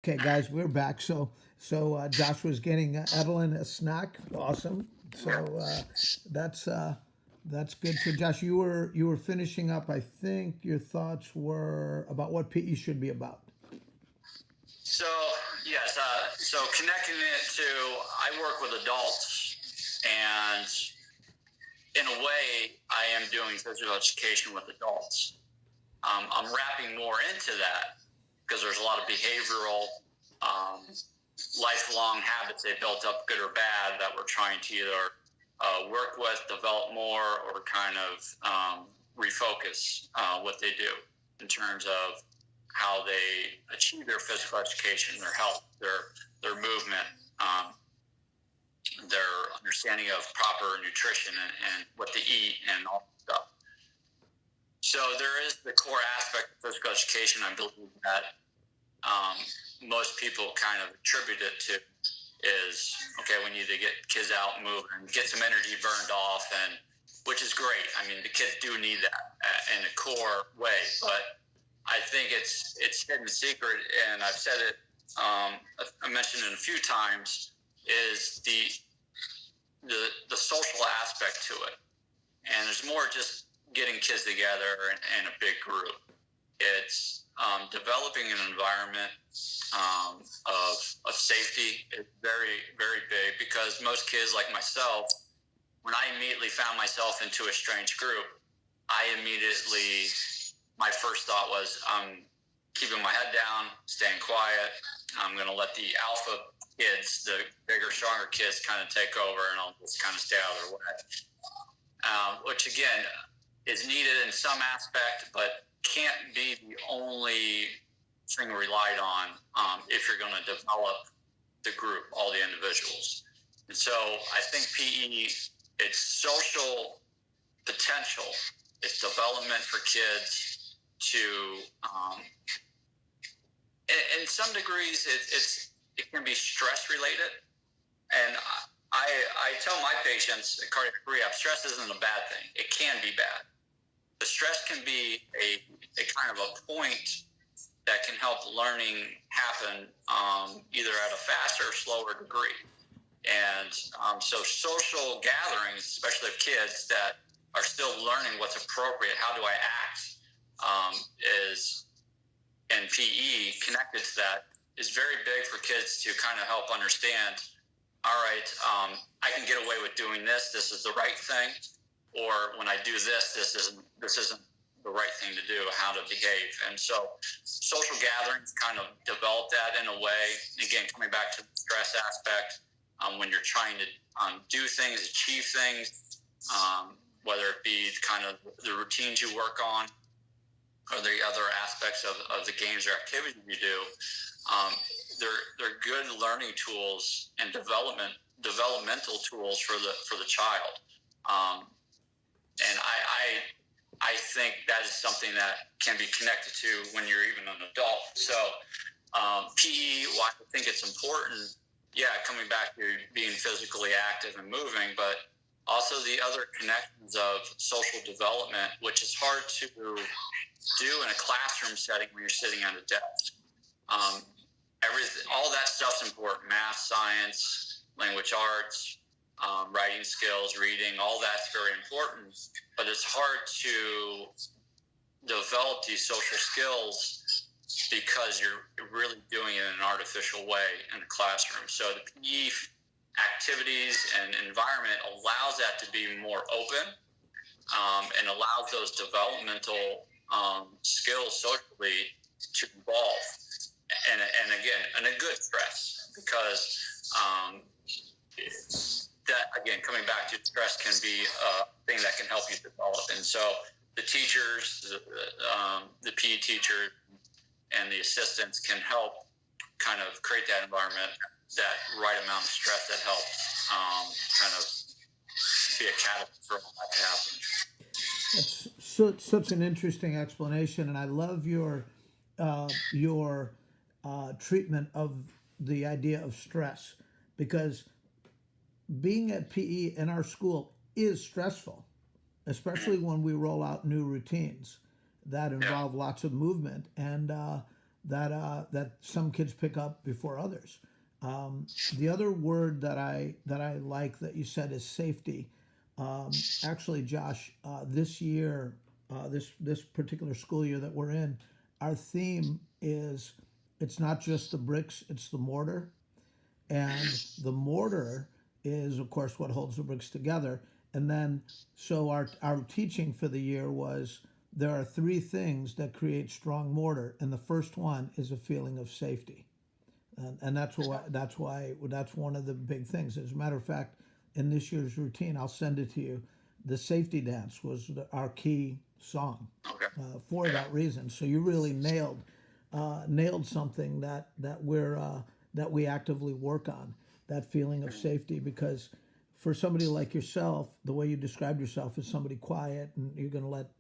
Okay, guys, we're back. Josh was getting Evelyn a snack. Awesome. That's that's good. So, Josh, you were finishing up. I think your thoughts were about what PE should be about. So yes, so connecting it to I work with adults, and in a way, I am doing physical education with adults. I'm wrapping more into that because there's a lot of behavioral, um, lifelong habits they built up, good or bad, that we're trying to either work with, develop more, or kind of refocus what they do in terms of how they achieve their physical education, their health, their movement, um, their understanding of proper nutrition and what to eat and all that stuff. So there is the core aspect of physical education, I believe, that most people kind of attribute it to is, okay, we need to get kids out and move and get some energy burned off, and which is great. I mean, the kids do need that in a core way, but I think it's hidden secret, and I've said it, I mentioned it a few times, is the social aspect to it. And there's more just getting kids together in a big group. It's developing an environment of safety is very, very big, because most kids like myself, when I immediately found myself into a strange group, my first thought was, I'm keeping my head down, staying quiet. I'm going to let the alpha kids, the bigger, stronger kids, kind of take over, and I'll just kind of stay out of their way. Which again is needed in some aspect, but can't be the only thing relied on if you're going to develop the group, all the individuals. And so I think PE, its social potential, its development for kids to, in some degrees, it can be stress related. And I tell my patients at cardiac rehab, stress isn't a bad thing. It can be bad. The stress can be a kind of a point that can help learning happen either at a faster or slower degree. And so social gatherings, especially of kids that are still learning what's appropriate, how do I act, is, and PE connected to that, is very big for kids to kind of help understand, all right, I can get away with doing this. This is the right thing. Or when I do this, this isn't the right thing to do, how to behave. And so social gatherings kind of develop that in a way. Again, coming back to the stress aspect, when you're trying to do things, achieve things, whether it be kind of the routines you work on or the other aspects of the games or activities you do, they're good learning tools and developmental tools for the child. And I think that is something that can be connected to when you're even an adult. So PE, why I think it's important, coming back to being physically active and moving, but also the other connections of social development, which is hard to do in a classroom setting when you're sitting at a desk. All that stuff's important: math, science, language arts, writing skills, reading. All that's very important, but it's hard to develop these social skills because you're really doing it in an artificial way in the classroom. So the PE activities and environment allows that to be more open, and allows those developmental skills socially to evolve. And again, in a good stress, because that, again, coming back to stress, can be a thing that can help you develop. And so the teachers, the PE teacher and the assistants can help kind of create that environment, that right amount of stress that helps kind of be a catalyst for all that to happen. That's such an interesting explanation, and I love your treatment of the idea of stress, because being at PE in our school is stressful, especially when we roll out new routines that Yeah. involve lots of movement. And that some kids pick up before others. The other word that I like that you said is safety. Actually, Josh, this year, this particular school year that we're in, our theme is it's not just the bricks, it's the mortar, and the mortar is of course what holds the bricks together. And then so our teaching for the year was there are three things that create strong mortar, and the first one is a feeling of safety. And that's one of the big things. As a matter of fact, in this year's routine, I'll send it to you. The safety dance was our key song Okay. for that reason. So you really nailed something that we actively work on, that feeling of safety. Because for somebody like yourself, the way you described yourself is somebody quiet, and you're going to let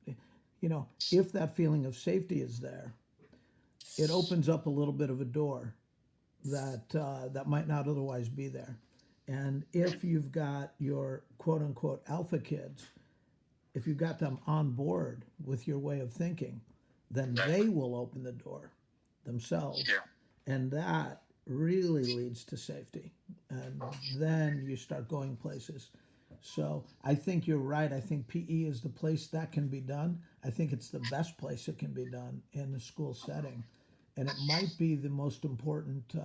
if that feeling of safety is there, it opens up a little bit of a door that might not otherwise be there. And if you've got your quote unquote alpha kids, if you've got them on board with your way of thinking, then they will open the door themselves. Yeah. And that really leads to safety. And then you start going places. So I think you're right. I think PE is the place that can be done. I think it's the best place it can be done in the school setting. And it might be the most important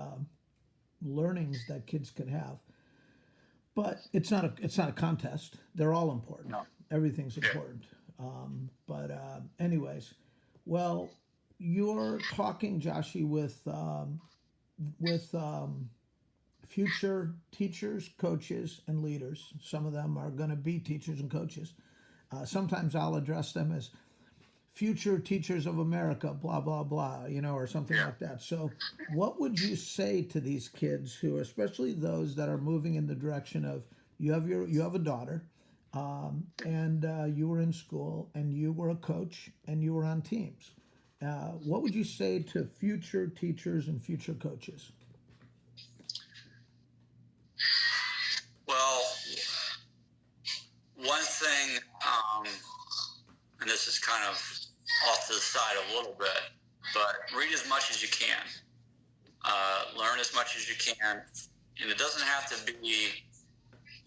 learnings that kids can have. But it's not a contest. They're all important. No. Everything's Yeah. important. Anyways, well, you're talking, Joshie, with future teachers, coaches, and leaders. Some of them are going to be teachers and coaches. Sometimes I'll address them as future teachers of America, blah, blah, blah, or something like that. So what would you say to these kids who, especially those that are moving in the direction of, you have a daughter, and you were in school, and you were a coach, and you were on teams. What would you say to future teachers and future coaches? Well, one thing, and this is kind of off to the side a little bit, but read as much as you can. Learn as much as you can. And it doesn't have to be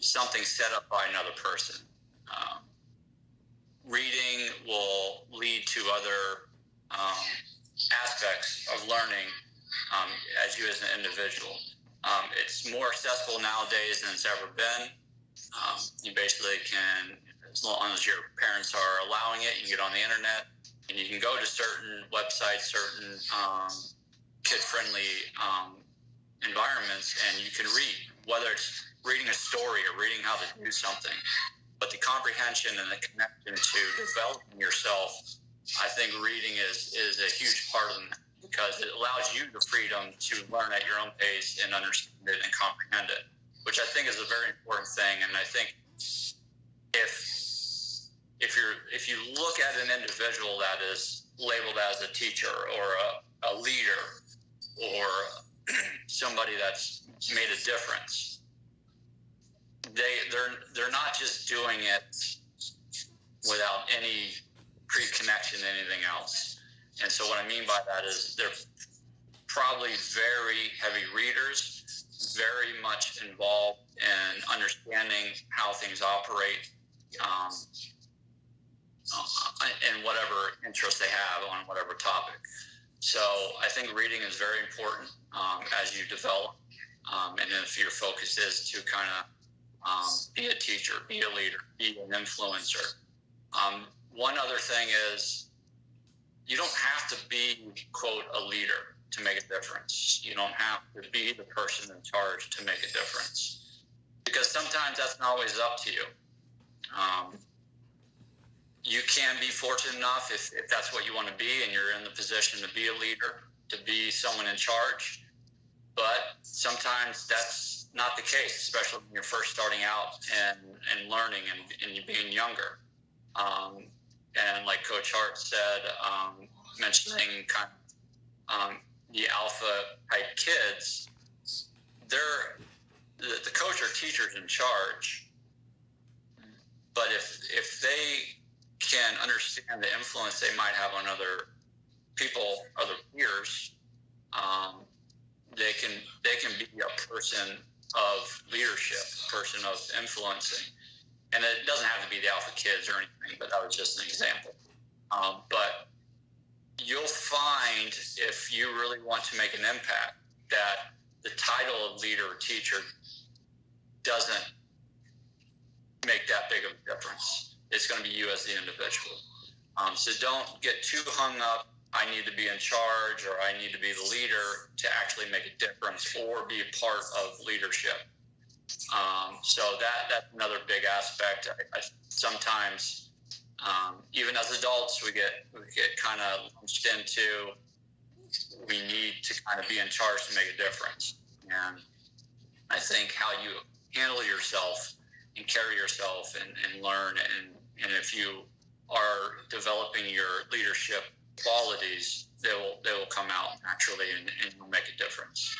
something set up by another person. Reading will lead to other aspects of learning as you as an individual. It's more accessible nowadays than it's ever been. You basically can, as long as your parents are allowing it, you can get on the internet and you can go to certain websites, certain kid-friendly environments, and you can read, whether it's reading a story or reading how to do something. But the comprehension and the connection to developing yourself, I think reading is a huge part of that, because it allows you the freedom to learn at your own pace and understand it and comprehend it, which I think is a very important thing. And I think if you look at an individual that is labeled as a teacher or a leader or somebody that's made a difference, they're not just doing it without any pre-connection to anything else. And so what I mean by that is they're probably very heavy readers, very much involved in understanding how things operate, and whatever interest they have on whatever topic. So I think reading is very important as you develop. And if your focus is to kind of be a teacher, be a leader, be an influencer. One other thing is you don't have to be, quote, a leader to make a difference. You don't have to be the person in charge to make a difference, because sometimes that's not always up to you. You can be fortunate enough if that's what you want to be and you're in the position to be a leader, to be someone in charge. But sometimes that's not the case, especially when you're first starting out and learning and you being younger. And like Coach Harte said, mentioning kind of the alpha type kids, the coach or teacher's in charge. But if they can understand the influence they might have on other people, other peers, um, they can be a person of leadership, a person of influencing, and it doesn't have to be the alpha kids or anything, but that was just an example. But you'll find, if you really want to make an impact, that the title of leader or teacher doesn't make that big of a difference. It's going to be you as the individual. So don't get too hung up, I need to be in charge or I need to be the leader to actually make a difference or be a part of leadership. So that's another big aspect. I sometimes, even as adults, we get kind of launched into, we need to kind of be in charge to make a difference. And I think how you handle yourself and carry yourself and learn, and if you are developing your leadership qualities, they will come out naturally and will make a difference.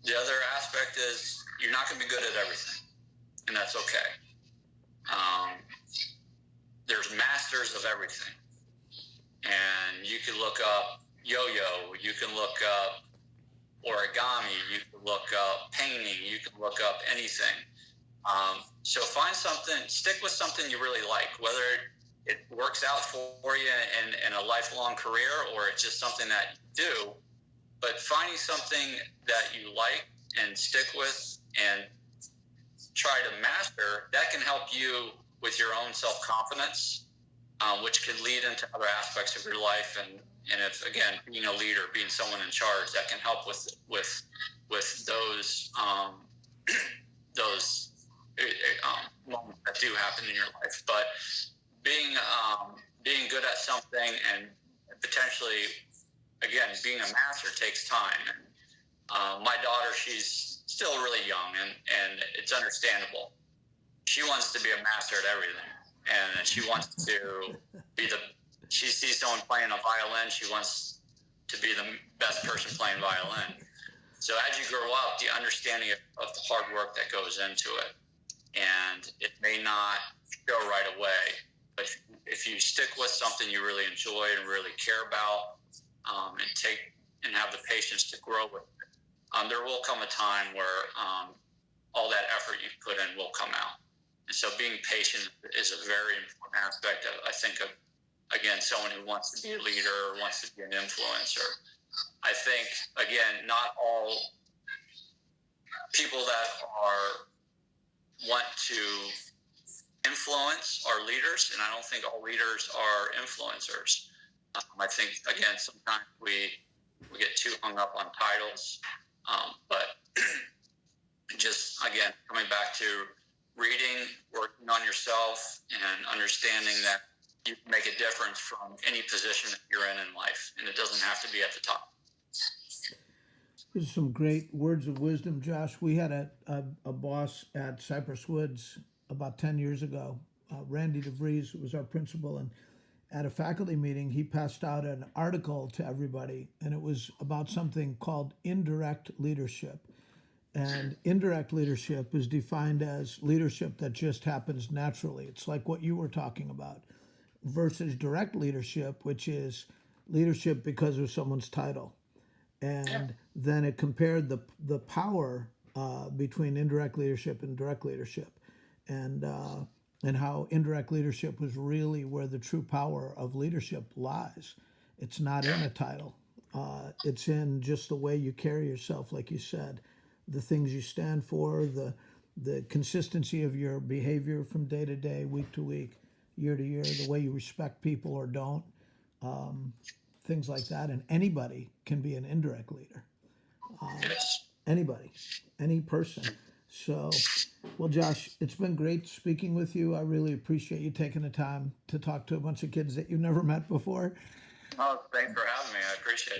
The other aspect is you're not going to be good at everything, and that's okay. There's masters of everything, and you can look up yo-yo, you can look up origami, you can look up painting, you can look up anything. So find something, stick with something you really like, whether it works out for you in a lifelong career or it's just something that you do. But finding something that you like and stick with and try to master, that can help you with your own self-confidence, which can lead into other aspects of your life. And if, again, being a leader, being someone in charge, that can help with those moments that do happen in your life. But being good at something and potentially, again, being a master takes time. And my daughter, she's still really young, and it's understandable. She wants to be a master at everything, and she wants to be she sees someone playing a violin, she wants to be the best person playing violin. So as you grow up, the understanding of the hard work that goes into it, and it may not go right away, but if you stick with something you really enjoy and really care about, and have the patience to grow with it, there will come a time where all that effort you put in will come out. And so being patient is a very important aspect of, I think, of, again, someone who wants to be a leader or wants to be an influencer. I think, again, not all people that want to influence are leaders, and I don't think all leaders are influencers. I think, again, sometimes we get too hung up on titles, but just, again, coming back to reading, working on yourself, and understanding that you can make a difference from any position that you're in life, and it doesn't have to be at the top. Those are some great words of wisdom, Josh. We had a boss at Cypress Woods about 10 years ago, Randy DeVries, who was our principal, and at a faculty meeting, he passed out an article to everybody, and it was about something called indirect leadership. And indirect leadership is defined as leadership that just happens naturally. It's like what you were talking about, versus direct leadership, which is leadership because of someone's title. And then it compared the power between indirect leadership and direct leadership, and how indirect leadership was really where the true power of leadership lies. It's not in a title. It's in just the way you carry yourself, like you said, the things you stand for, the consistency of your behavior from day to day, week to week, year to year, the way you respect people or don't, things like that. And anybody can be an indirect leader. Anybody, any person. So, well, Josh, it's been great speaking with you. I really appreciate you taking the time to talk to a bunch of kids that you've never met before. Oh, thanks for having me. I appreciate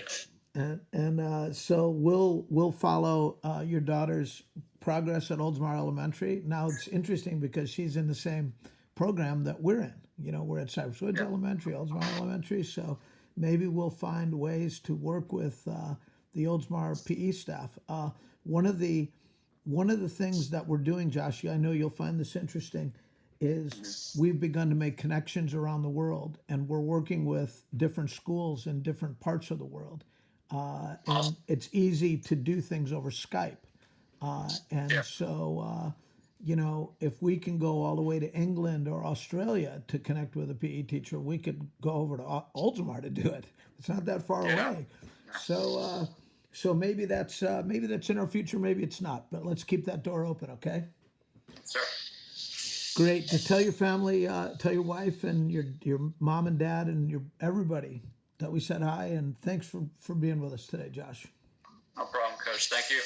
it. And so we'll follow your daughter's progress at Oldsmar Elementary. Now it's interesting because she's in the same program that we're in. You know, we're at Cypress Woods Elementary, Oldsmar Elementary. So maybe we'll find ways to work with the Oldsmar PE staff. One of the things that we're doing, Josh, I know you'll find this interesting, is we've begun to make connections around the world, and we're working with different schools in different parts of the world. And it's easy to do things over Skype. And Yeah. so, if we can go all the way to England or Australia to connect with a PE teacher, we could go over to Ultimar to do it. It's not that far away. So maybe that's in our future, maybe it's not. But let's keep that door open, okay? Sure. Great. To tell your family, tell your wife and your mom and dad and your everybody that we said hi, and thanks for being with us today, Josh. No problem, Coach. Thank you.